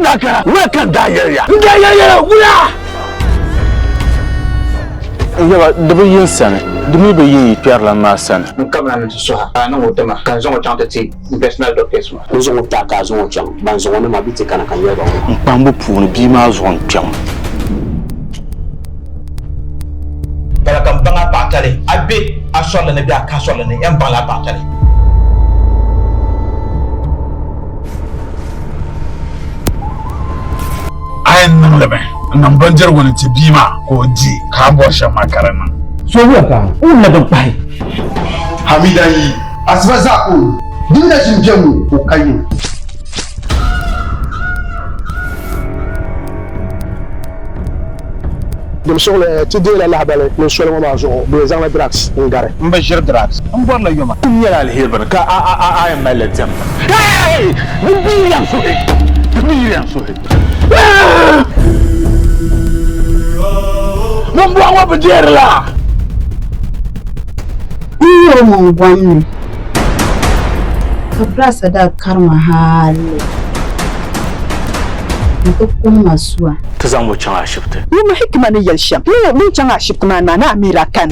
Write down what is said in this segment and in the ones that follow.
naka wakan dayaya wula yaba dabi yin sani dumi be yi pierre la ma sani kamna na so ha na wotama kan zo chante ti personal doctors ma zo ta ka zo chan ban zo ne ma biti kana kan yaba pambu pu bi ma zo pyan para kan banga batale abe asola ne bi akasola ne en bala batale ayin nan labe nan banjar wani ti bima ko ji ka bo sha makarana so waka un na ban pai hamida yi asba zako dinda shin jemu ko kayin dem soxla ci de la labale no solo ma zo be zan la drax ngare mbashir drax mbor la yoma yala al hirban ka a malatam hey biyan so mon bo wa beder la iyo mon gwani kabrasa da karma hali ko kuma suwa ta zamu can a shifta ni mu hikima ne yalsham mun can a shifta ma na amira kan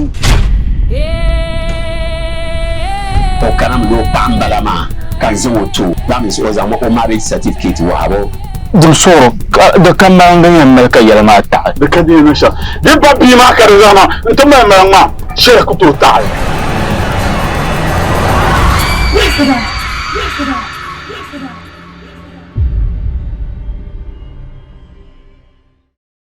to kana mu pambala ma kan zo to ba mi so za mu o marriage certificate wa abo dum soro da kan ma ngan malka yalma ta da ka dina sha din ba bi ma ka zama to mai ma shi ku to ta